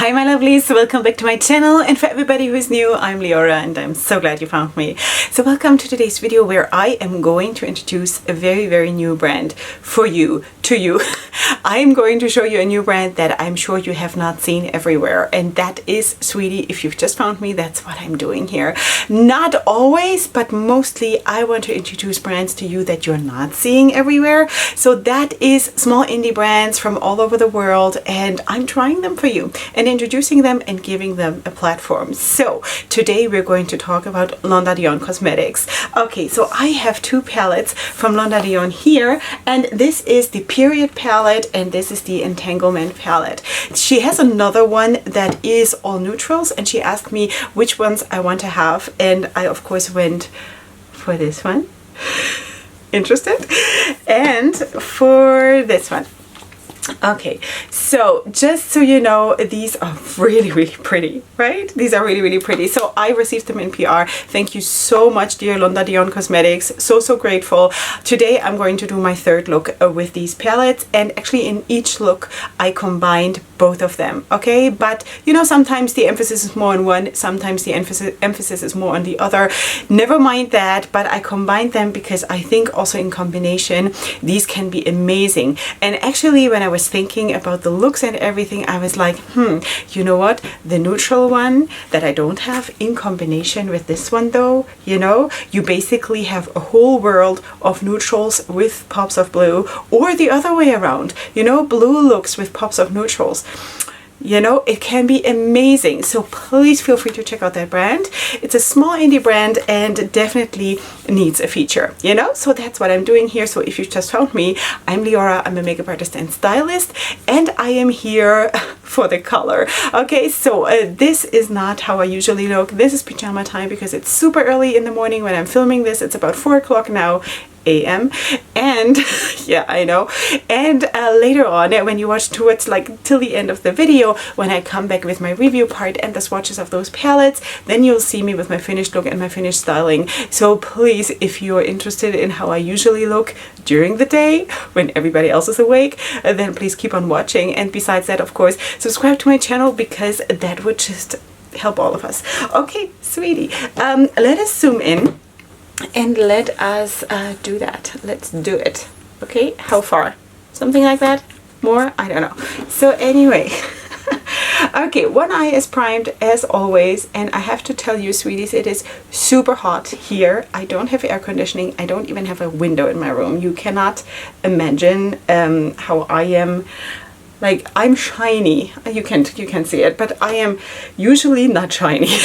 Hi my lovelies, welcome back to my channel, and for everybody who is new, I'm Leorah and I'm so glad you found me. So welcome to today's video where I am going to introduce a very new brand for you, to you. I am going to show you a new brand that I'm sure you have not seen everywhere, and that is, sweetie, if you've just found me, that's what I'm doing here. Not always, but mostly I want to introduce brands to you that you're not seeing everywhere. So that is small indie brands from all over the world, and I'm trying them for you and introducing them and giving them a platform. So today we're going to talk about Londa Dionne Cosmetics. Okay, so I have two palettes from Londa Dionne here, and this is the Periodt palette and this is the Entanglement palette. She has another one that is all neutrals, and she asked me which ones I want to have, and I of course went for this one. Interested? And for this one. Okay, so just so you know, these are really pretty, right? These are really pretty. So I received them in PR. Thank you so much, dear Londa Dionne Cosmetics. So grateful. Today I'm going to do my third look with these palettes, and actually in each look I combined both of them, okay? But you know, sometimes the emphasis is more on one, sometimes the emphasis is more on the other. Never mind that, but I combined them because I think also in combination these can be amazing. And actually when I was thinking about the looks and everything, I was like, you know what, the neutral one that I don't have in combination with this one though, you know, you basically have a whole world of neutrals with pops of blue, or the other way around, you know, blue looks with pops of neutrals. You know, it can be amazing. So please feel free to check out that brand. It's a small indie brand and definitely needs a feature, you know? So that's what I'm doing here. So if you've just found me, I'm Leorah. I'm a makeup artist and stylist, and I am here for the color. Okay, so this is not how I usually look. This is pajama time because it's super early in the morning when I'm filming this. It's about 4 o'clock now. AM, and yeah, I know. And later on, when you watch towards like till the end of the video, when I come back with my review part and the swatches of those palettes, then you'll see me with my finished look and my finished styling. So please, if you're interested in how I usually look during the day when everybody else is awake, then please keep on watching. And besides that, of course, subscribe to my channel because that would just help all of us. Okay, sweetie, let us zoom in and let us do that. Let's do it. Okay, how far? Something like that? More? I don't know. So anyway, okay, one eye is primed as always, and I have to tell you, sweeties, it is super hot here. I don't have air conditioning. I don't even have a window in my room. You cannot imagine how I am. Like, I'm shiny. You can see it, but I am usually not shiny.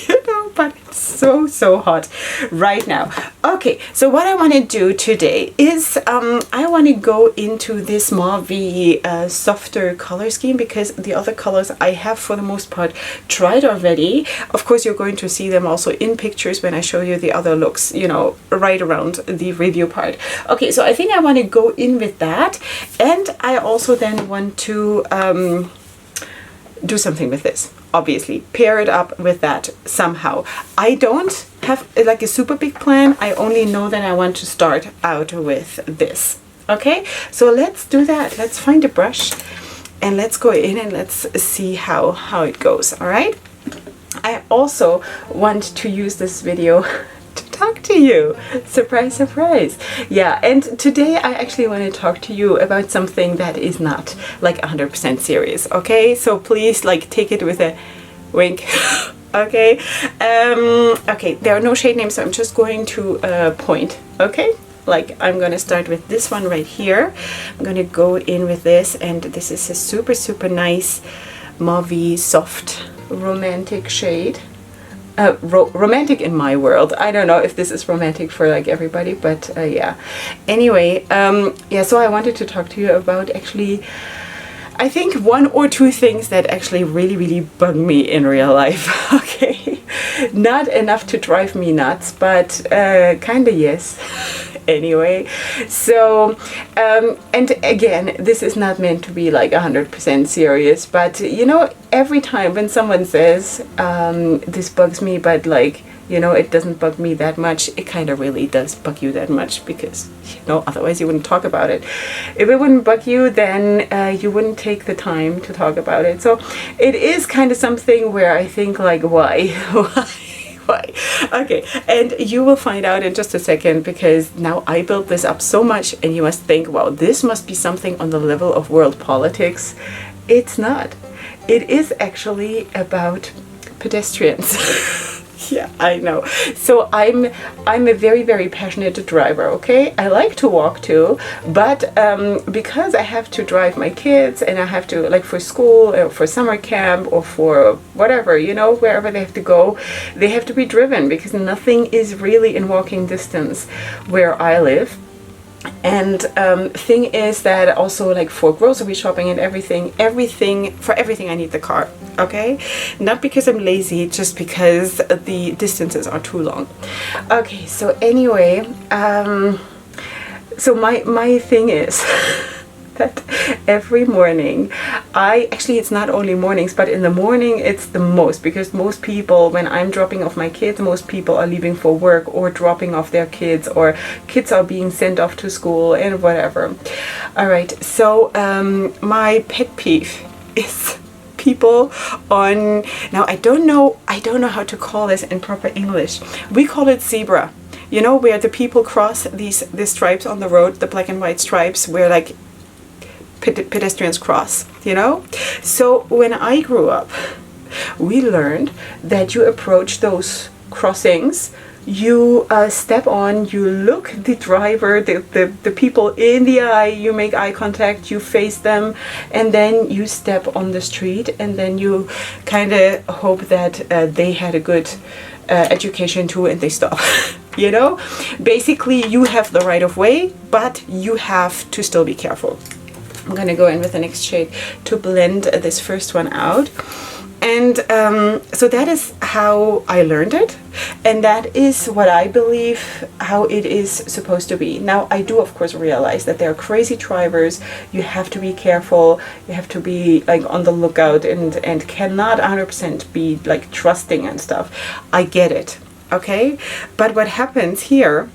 You know, but it's so hot right now. Okay, so what I want to do today is I want to go into this mauve softer color scheme, because the other colors I have for the most part tried already. Of course, you're going to see them also in pictures when I show you the other looks, you know, right around the review part. Okay, so I think I want to go in with that, and I also then want to do something with this. Obviously, pair it up with that somehow. I don't have like a super big plan. I only know that I want to start out with this. Okay, so let's do that. Let's find a brush and let's go in and let's see how it goes. All right. I also want to use this video to talk to you. Surprise. Yeah, and today I actually want to talk to you about something that is not like 100% serious, okay? So please like take it with a wink. Okay. Okay, there are no shade names, so I'm just going to point, okay? Like, I'm gonna start with this one right here. I'm gonna go in with this, and this is a super nice mauve soft romantic shade. Romantic in my world. I don't know if this is romantic for like everybody, but yeah. Anyway, yeah, so I wanted to talk to you about actually, I think 1 or 2 things that actually really bug me in real life. Okay, not enough to drive me nuts, but kinda yes. Anyway, so and again, this is not meant to be like 100% serious, but you know, every time when someone says this bugs me, but like you know, it doesn't bug me that much. It kind of really does bug you that much because, you know, otherwise you wouldn't talk about it. If it wouldn't bug you, then you wouldn't take the time to talk about it. So it is kind of something where I think like, why? Why? Okay, and you will find out in just a second, because now I built this up so much and you must think, wow, this must be something on the level of world politics. It's not. It is actually about pedestrians. Yeah, I know. So I'm a very, very passionate driver, okay? I like to walk too, but because I have to drive my kids and I have to, like, for school or for summer camp or for whatever, you know, wherever they have to go, they have to be driven because nothing is really in walking distance where I live. And thing is that also, like, for grocery shopping and everything I need the car, okay? Not because I'm lazy, just because the distances are too long. Okay, so anyway, so my thing is that every morning actually it's not only mornings, but in the morning it's the most, because most people, when I'm dropping off my kids, most people are leaving for work or dropping off their kids, or kids are being sent off to school and whatever. All right, so my pet peeve is people on, now I don't know how to call this in proper English. We call it zebra, you know, where the people cross these stripes on the road, the black and white stripes, where like pedestrians cross, you know. So when I grew up, we learned that you approach those crossings, you step on, you look the driver, the people in the eye, you make eye contact, you face them, and then you step on the street, and then you kind of hope that they had a good education too and they stop. You know, basically you have the right of way, but you have to still be careful. I'm gonna go in with the next shade to blend this first one out. And so that is how I learned it, and that is what I believe how it is supposed to be. Now I do of course realize that there are crazy drivers. You have to be careful, you have to be like on the lookout, and cannot 100% be like trusting and stuff. I get it, okay? But what happens here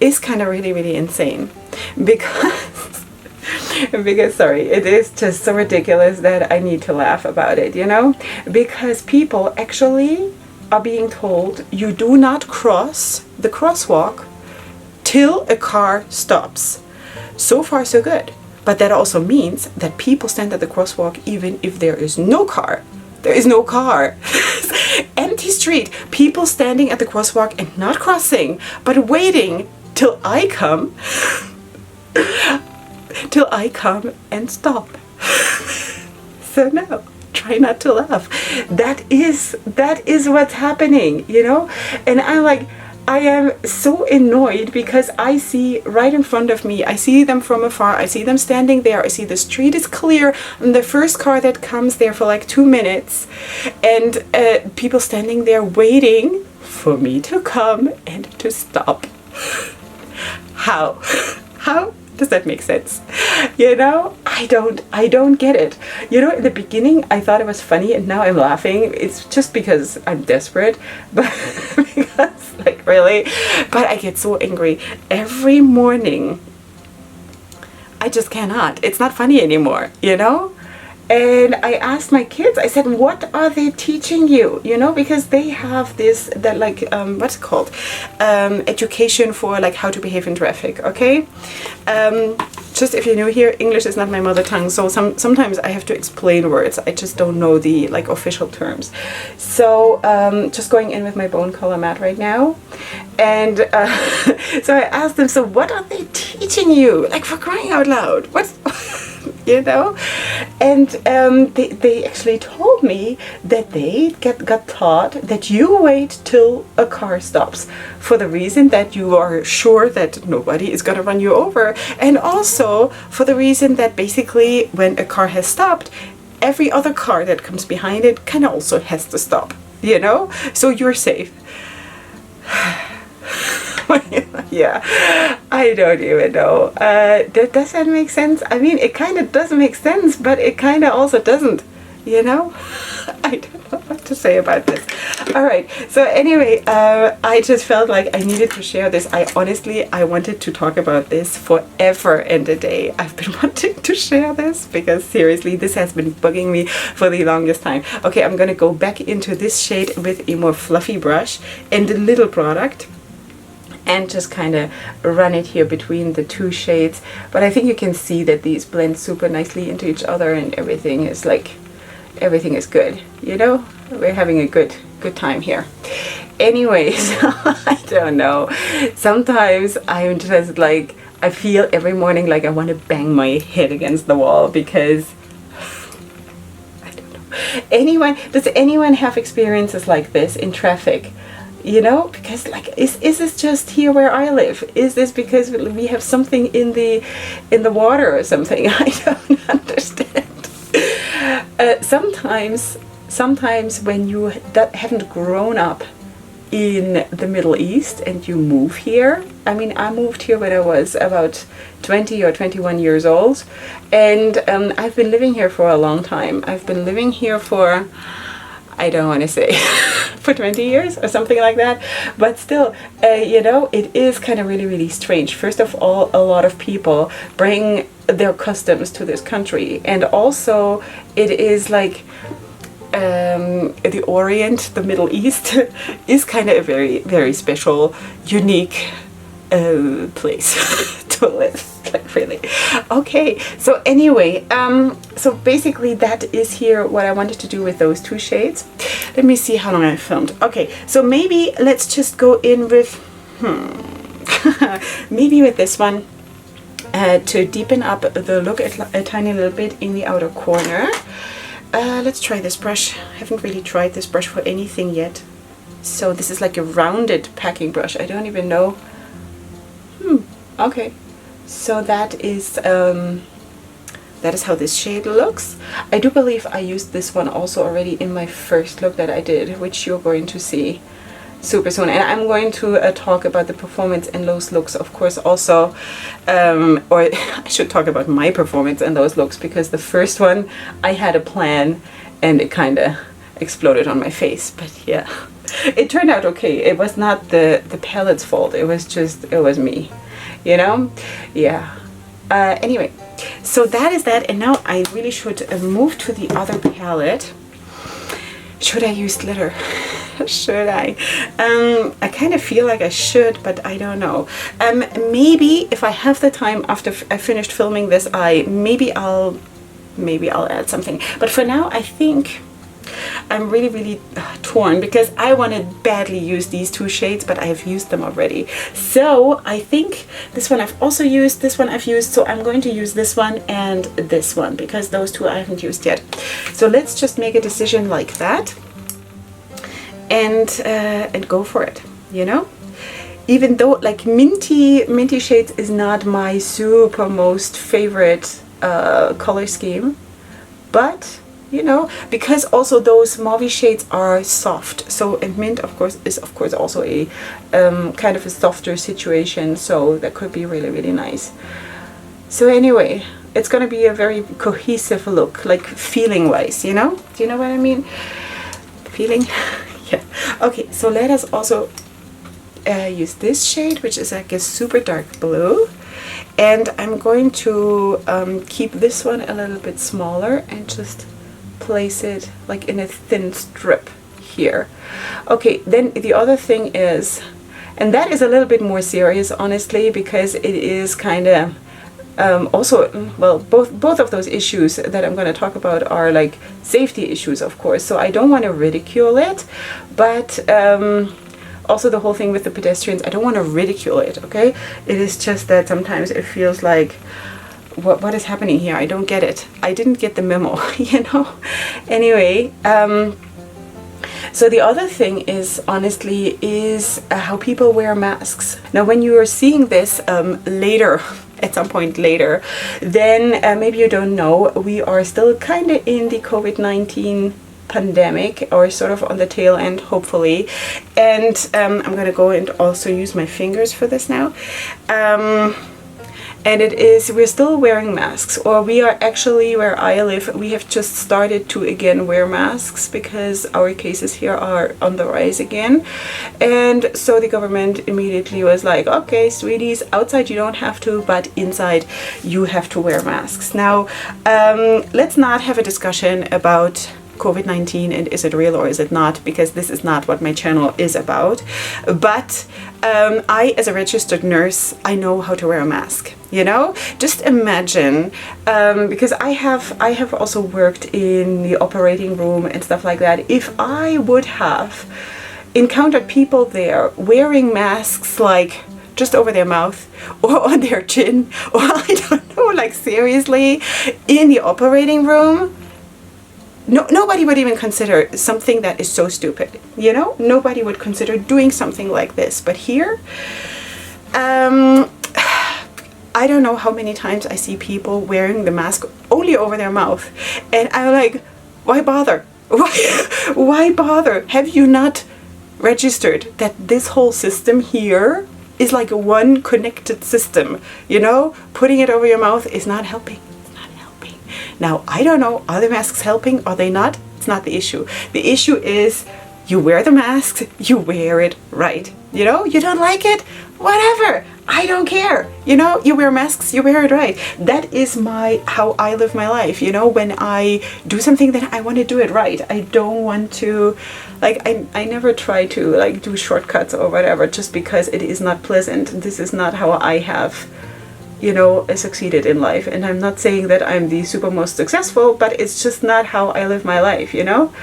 is kind of really, really insane, because sorry, it is just so ridiculous that I need to laugh about it, you know, because people actually are being told you do not cross the crosswalk till a car stops. So far so good, but that also means that people stand at the crosswalk even if there is no car. There is no car. Empty street, people standing at the crosswalk and not crossing, but waiting till I come and stop. So no, try not to laugh. That is what's happening, you know? And I am so annoyed because I see right in front of me, I see them from afar, I see them standing there, I see the street is clear, and the first car that comes there for like 2 minutes, and people standing there waiting for me to come and to stop. How does that make sense? You know, I don't get it. You know, in the beginning I thought it was funny, and now I'm laughing. It's just because I'm desperate, but because like really, but I get so angry every morning. I just cannot. It's not funny anymore, you know? And I asked my kids, I said, what are they teaching you? You know, because they have this, that like, what's it called? Education for like how to behave in traffic, okay? Just if you're new here, English is not my mother tongue, so sometimes I have to explain words. I just don't know the like official terms. So just going in with my bone color matte right now. And so I asked them, so what are they teaching you? Like, for crying out loud, what's... You know, and they actually told me that they got taught that you wait till a car stops for the reason that you are sure that nobody is gonna run you over, and also for the reason that basically when a car has stopped, every other car that comes behind it kind of also has to stop, you know, so you're safe. Yeah, I don't even know. Does that make sense? I mean, it kind of does make sense, but it kind of also doesn't, you know? I don't know. what to say about this. All right, so anyway, I just felt like I needed to share this. I wanted to talk about this forever and a day. I've been wanting to share this because seriously, this has been bugging me for the longest time. Okay, I'm gonna go back into this shade with a more fluffy brush and a little product, and just kind of run it here between the two shades. But I think you can see that these blend super nicely into each other, and everything is good, you know? We're having a good time here. Anyways, I don't know. Sometimes I'm just like, I feel every morning like I want to bang my head against the wall because I don't know. Does anyone have experiences like this in traffic? You know, because like, is this just here where I live? Is this because we have something in the water or something? I don't understand. Sometimes when you haven't grown up in the Middle East and you move here. I mean, I moved here when I was about 20 or 21 years old, and I've been living here for a long time. I've been living here for, I don't want to say for 20 years or something like that, but still, you know, it is kind of really strange. First of all, a lot of people bring their customs to this country, and also it is like the Orient, the Middle East, is kind of a very special, unique place to live. Like, really. Okay, so anyway, so basically that is here what I wanted to do with those two shades. Let me see how long I filmed. Okay, so maybe let's just go in with maybe with this one to deepen up the look a tiny little bit in the outer corner. Let's try this brush. I haven't really tried this brush for anything yet. So this is like a rounded packing brush. I don't even know. Okay. So that is how this shade looks. I do believe I used this one also already in my first look that I did, which you're going to see super soon. And I'm going to talk about the performance in those looks, of course, also, or I should talk about my performance in those looks, because the first one I had a plan and it kind of exploded on my face. But yeah, it turned out okay. It was not the palette's fault. It was me. You know? Yeah. Anyway, so that is that, and now I really should move to the other palette. Should I use glitter? Should I? I kind of feel like I should, but I don't know. Maybe if I have the time after I finished filming this, maybe I'll add something. But for now, I think I'm really torn, because I want to badly use these two shades, but I have used them already. So I think this one I've also used, this one I've used, so I'm going to use this one and this one, because those two I haven't used yet. So let's just make a decision like that and go for it, you know? Even though like minty shades is not my super most favorite color scheme, but you know, because also those mauve shades are soft. So, and mint of course is also a kind of a softer situation, so that could be really nice. So anyway, it's gonna be a very cohesive look, like feeling wise, you know? Do you know what I mean? Feeling? Yeah. Okay, so let us also use this shade, which is like a super dark blue. And I'm going to keep this one a little bit smaller and just place it like in a thin strip here. Okay, then the other thing is, and that is a little bit more serious honestly, because it is kind of also, well, both of those issues that I'm going to talk about are like safety issues, of course, so I don't want to ridicule it, but also the whole thing with the pedestrians, I don't want to ridicule it, okay? It is just that sometimes it feels like, what is happening here? I don't get it. I didn't get the memo, you know? Anyway, so the other thing is, honestly, is how people wear masks. Now, when you are seeing this later, at some point later, then maybe you don't know, we are still kind of in the COVID-19 pandemic, or sort of on the tail end, hopefully. And I'm gonna go and also use my fingers for this now. and it is, we're still wearing masks, or we are actually, where I live, we have just started to again wear masks because our cases here are on the rise again. And so the government immediately was like, okay, sweeties, outside you don't have to, but inside you have to wear masks. Now, let's not have a discussion about COVID-19 and is it real or is it not, because this is not what my channel is about. But I, as a registered nurse, I know how to wear a mask. You know, just imagine, because I have also worked in the operating room and stuff like that. If I would have encountered people there wearing masks like just over their mouth or on their chin, or I don't know, like seriously, in the operating room, nobody would even consider something that is so stupid, you know? Nobody would consider doing something like this. But here, I don't know how many times I see people wearing the mask only over their mouth. And I'm like, why bother? Why bother? Have you not registered that this whole system here is like a one connected system? You know, putting it over your mouth is not helping. Now, I don't know, are the masks helping? Are they not? It's not the issue. The issue is you wear the mask, you wear it right. You know, you don't like it? Whatever. I don't care. You know, you wear masks, you wear it right. That is how I live my life. You know, when I do something, then I want to do it right. I don't want to, like, I never try to like do shortcuts or whatever just because it is not pleasant. This is not how I have, you know, succeeded in life. And I'm not saying that I'm the super most successful, but it's just not how I live my life, you know?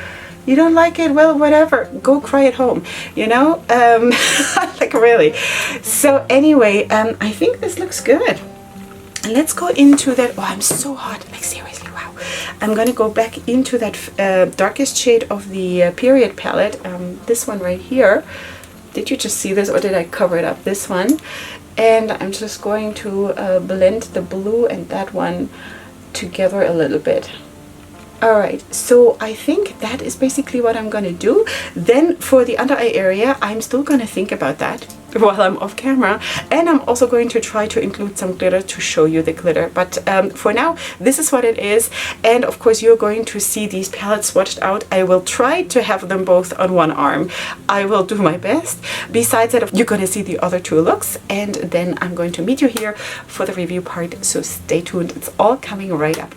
You don't like it? Well, whatever. Go cry at home, you know? Like, really. So anyway, I think this looks good. Let's go into that. Oh, I'm so hot. Like, seriously, wow. I'm going to go back into that darkest shade of the Period palette. This one right here. Did you just see this, or did I cover it up? This one. And I'm just going to blend the blue and that one together a little bit. Alright, so I think that is basically what I'm going to do. Then for the under eye area, I'm still going to think about that while I'm off camera. And I'm also going to try to include some glitter to show you the glitter. But for now, this is what it is. And of course, you're going to see these palettes swatched out. I will try to have them both on one arm. I will do my best. Besides that, you're going to see the other two looks. And then I'm going to meet you here for the review part. So stay tuned. It's all coming right up.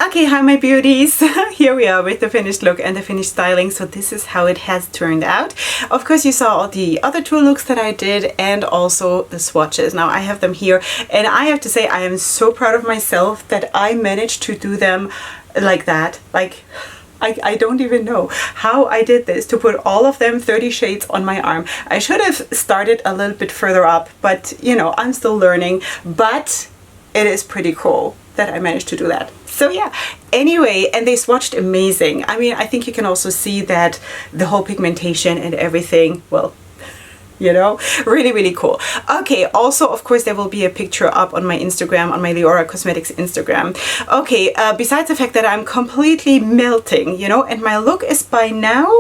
Okay, hi my beauties. Here we are with the finished look and the finished styling. So this is how it has turned out. Of course, you saw all the other two looks that I did and also the swatches. Now I have them here and I have to say I am so proud of myself that I managed to do them like that. Like, I don't even know how I did this, to put all of them 30 shades on my arm. I should have started a little bit further up, but you know, I'm still learning, but it is pretty cool that I managed to do that. So yeah, anyway, and they swatched amazing. I mean, I think you can also see that the whole pigmentation and everything, well, you know, really, really cool. Okay, also, of course, there will be a picture up on my Instagram, on my Leorah Cosmetics Instagram. Okay, besides the fact that I'm completely melting, you know, and my look is by now,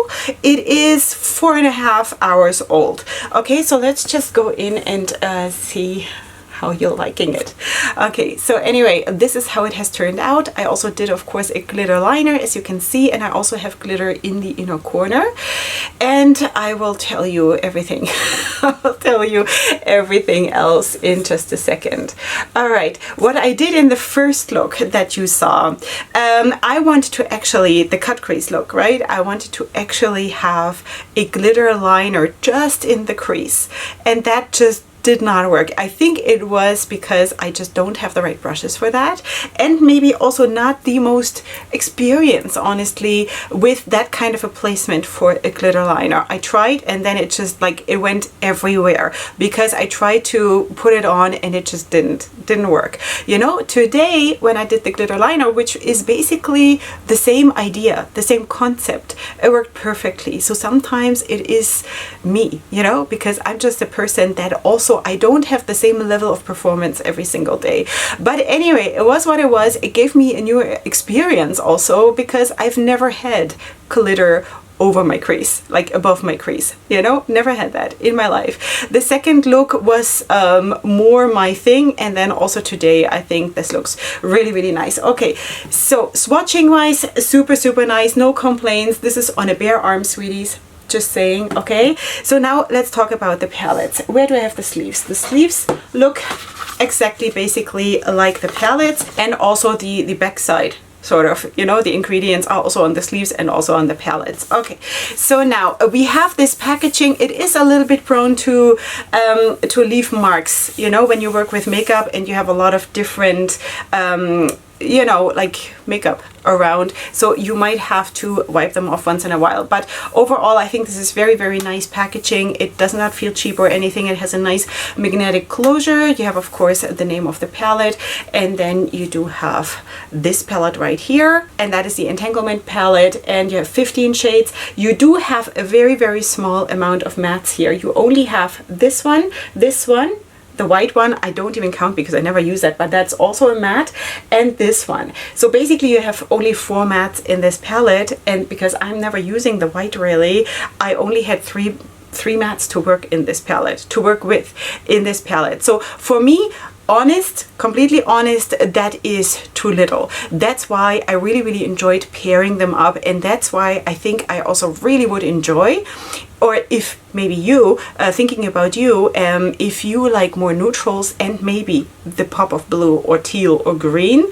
it is 4.5 hours old. Okay, so let's just go in and see how you're liking it. Okay, so anyway, this is how it has turned out. I also did, of course, a glitter liner, as you can see, and I also have glitter in the inner corner. And I will tell you everything. I'll tell you everything else in just a second. All right, what I did in the first look that you saw, I wanted to actually, the cut crease look, right? I wanted to actually have a glitter liner just in the crease. And that just did not work. I think it was because I just don't have the right brushes for that, and maybe also not the most experience, honestly, with that kind of a placement for a glitter liner. I tried, and then it just like it went everywhere because I tried to put it on and it just didn't work. You know, today when I did the glitter liner, which is basically the same idea, the same concept, it worked perfectly. So sometimes it is me, you know, because I'm just a person that also I don't have the same level of performance every single day. But anyway, it was what it was. It gave me a new experience also because I've never had glitter over my crease, like above my crease, you know, never had that in my life. The second look was more my thing, and then also today I think this looks really nice. Okay, so swatching wise, super nice, no complaints. This is on a bare arm, sweeties, just saying. Okay, so now let's talk about the palettes. Where do I have the sleeves? The sleeves look exactly basically like the palettes, and also the back side, sort of, you know, the ingredients are also on the sleeves and also on the palettes. Okay, so now we have this packaging. It is a little bit prone to leave marks, you know, when you work with makeup and you have a lot of different you know, like makeup around, so you might have to wipe them off once in a while. But overall, I think this is very nice packaging. It does not feel cheap or anything. It has a nice magnetic closure. You have, of course, the name of the palette, and then you do have this palette right here, and that is the Entanglement palette, and you have 15 shades. You do have a very small amount of mattes here. You only have this one, the white one I don't even count because I never use that, but that's also a matte, and this one. So basically you have only 4 mattes in this palette, and because I'm never using the white really, I only had three mattes to work in this palette, to work with in this palette. So for me, honest, completely honest, that is too little. That's why I really enjoyed pairing them up, and that's why I think I also really would enjoy, or if maybe you, thinking about you, if you like more neutrals and maybe the pop of blue or teal or green,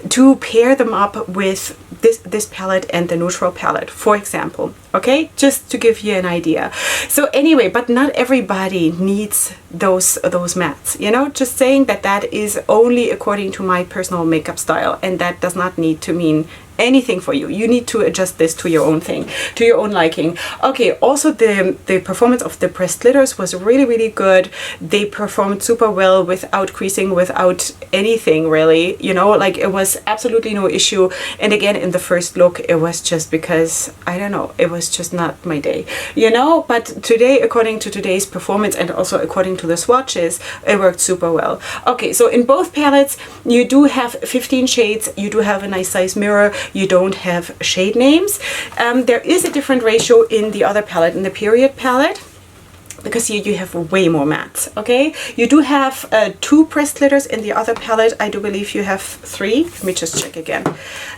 to pair them up with this palette and the neutral palette, for example. Okay, just to give you an idea. So anyway, but not everybody needs those mattes, you know, just saying that is only according to my personal makeup style, and that does not need to mean anything for you. You need to adjust this to your own thing, to your own liking. Okay, also the performance of the pressed glitters was really good. They performed super well without creasing, without anything really, you know, like it was absolutely no issue. And again, in the first look, it was just because, I don't know, it was just not my day, you know. But today, according to today's performance and also according to the swatches, it worked super well. Okay, so in both palettes, you do have 15 shades. You do have a nice size mirror. You don't have shade names. There is a different ratio in the other palette, in the Periodt palette, because here you have way more mattes. Okay, you do have 2 pressed glitters in the other palette. I do believe you have 3. Let me just check again.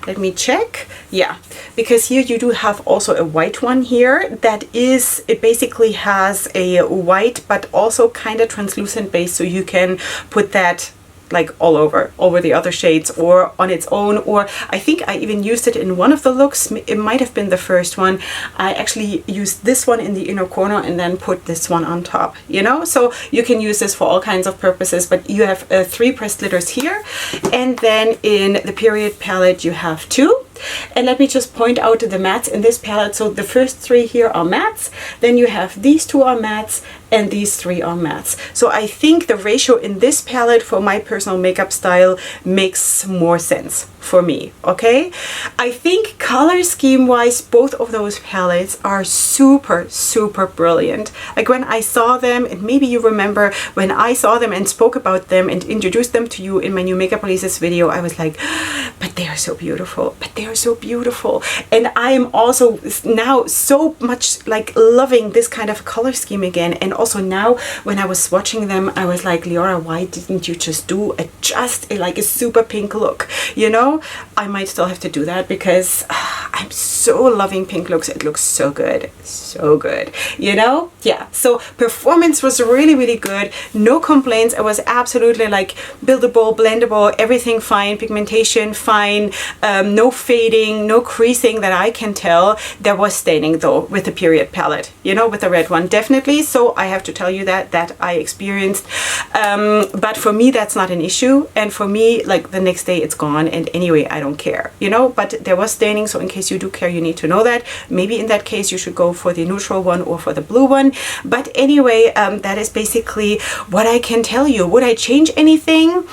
Let me check. Yeah, because here you do have also a white one here that is, it basically has a white but also kind of translucent base, so you can put that like all over the other shades or on its own, or I think I even used it in one of the looks. It might have been the first one. I actually used this one in the inner corner and then put this one on top, you know, so you can use this for all kinds of purposes. But you have 3 pressed glitters here, and then in the Periodt palette you have 2. And let me just point out the mattes in this palette. So the first 3 here are mattes, then you have these 2 are mattes, and these 3 are mattes. So I think the ratio in this palette for my personal makeup style makes more sense for me. Okay, I think color scheme wise, both of those palettes are super brilliant. Like when I saw them, and maybe you remember when I saw them and spoke about them and introduced them to you in my new makeup releases video, I was like, but they are so beautiful, but they are so beautiful. And I am also now so much like loving this kind of color scheme again. And also now when I was swatching them, I was like, Leorah, why didn't you just do like a super pink look, you know? I might still have to do that because I'm so loving pink looks. It looks so good. So good. You know? Yeah. So performance was really, really good. No complaints. It was absolutely like buildable, blendable, everything fine. Pigmentation fine. No fading, no creasing that I can tell. There was staining though with the Periodt palette, you know, with the red one, definitely. So I have to tell you that I experienced. But for me, that's not an issue. And for me, like the next day it's gone. And anyway, I don't care, you know, but there was staining. So in case you do care, you need to know that. Maybe in that case, you should go for the neutral one or for the blue one. But anyway, that is basically what I can tell you. Would I change anything?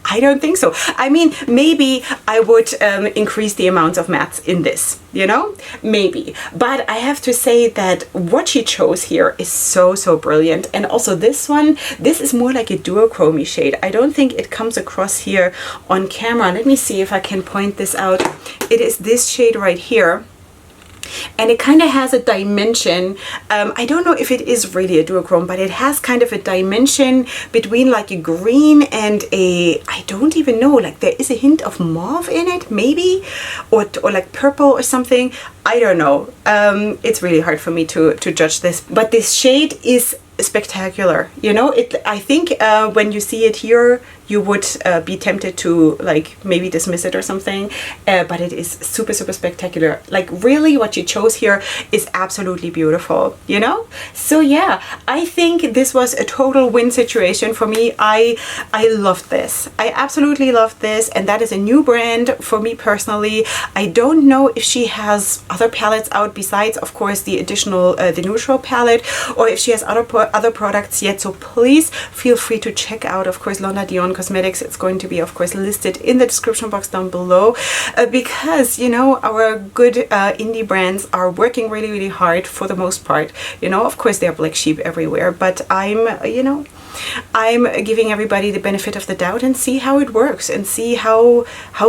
I don't think so. I mean, maybe I would increase the amounts of mattes in this, you know, maybe. But I have to say that what she chose here is so, so brilliant. And also this one, this is more like a duochrome shade. I don't think it comes across here on camera. Let me see if I can point this out. It is this shade right here. And it kind of has a dimension. I don't know if it is really a duochrome, but it has kind of a dimension between like a green and a, I don't even know, like there is a hint of mauve in it, maybe, or like purple or something. I don't know. It's really hard for me to judge this, but this shade is spectacular, you know. I think when you see it here, you would be tempted to like maybe dismiss it or something, but it is super, super spectacular. Like really what she chose here is absolutely beautiful, you know. So yeah, I think this was a total win situation for me. I loved this. I absolutely loved this, and that is a new brand for me personally. I don't know if she has other palettes out besides, of course, the additional the neutral palette, or if she has other products yet. So please feel free to check out, of course, Londa Dionne Cosmetics. It's going to be, of course, listed in the description box down below, because, you know, our good indie brands are working really, really hard for the most part. You know, of course, they're black sheep everywhere, but you know, I'm giving everybody the benefit of the doubt and see how it works and see how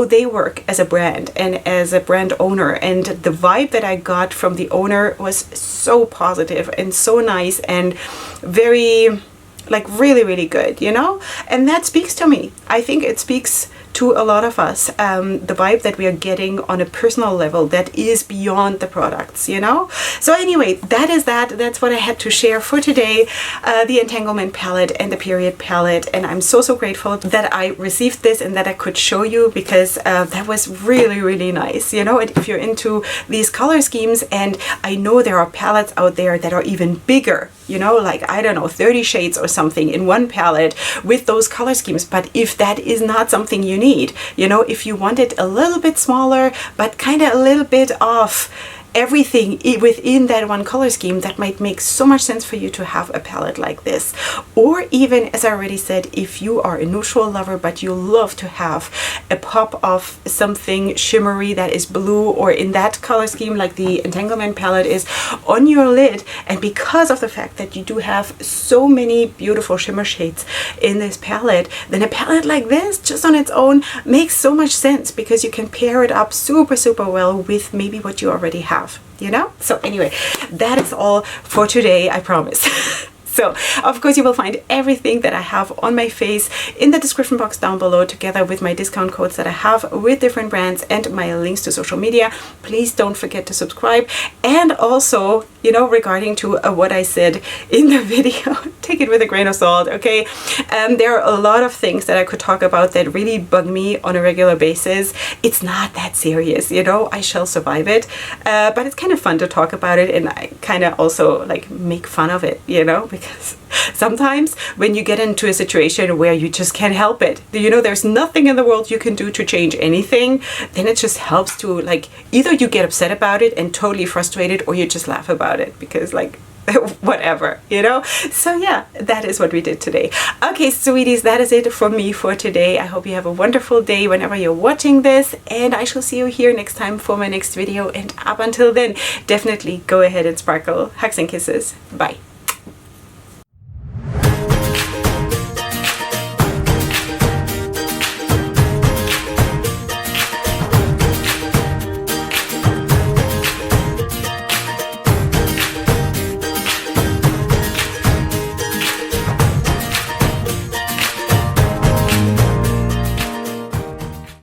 they work as a brand and as a brand owner. And the vibe that I got from the owner was so positive and so nice and very, like, really, really good, you know? And that speaks to me. I think it speaks to a lot of us, the vibe that we are getting on a personal level that is beyond the products, you know. So anyway, that's what I had to share for today, the Entanglement palette and the Periodt palette. And I'm so, so grateful that I received this and that I could show you, because that was really, really nice, you know. And if you're into these color schemes, and I know there are palettes out there that are even bigger, you know, like, I don't know, 30 shades or something in one palette with those color schemes. But if that is not something you need, you know, if you want it a little bit smaller, but kind of a little bit of everything within that one color scheme, that might make so much sense for you to have a palette like this. Or even, as I already said, if you are a neutral lover but you love to have a pop of something shimmery that is blue or in that color scheme like the Entanglement palette is on your lid, and because of the fact that you do have so many beautiful shimmer shades in this palette, then a palette like this just on its own makes so much sense, because you can pair it up super, super well with maybe what you already have, you know. So anyway, that is all for today, I promise. So, of course, you will find everything that I have on my face in the description box down below, together with my discount codes that I have with different brands and my links to social media. Please don't forget to subscribe. And also, you know, regarding to what I said in the video, take it with a grain of salt, okay? There are a lot of things that I could talk about that really bug me on a regular basis. It's not that serious, you know, I shall survive it. But it's kind of fun to talk about it, and I kind of also like make fun of it, you know, because sometimes when you get into a situation where you just can't help it, you know, there's nothing in the world you can do to change anything, then it just helps to, like, either you get upset about it and totally frustrated, or you just laugh about it, because, like, whatever, you know. So yeah, that is what we did today. Okay, sweeties, that is it from me for today. I hope you have a wonderful day whenever you're watching this, and I shall see you here next time for my next video. And up until then, definitely go ahead and sparkle. Hugs and kisses. Bye.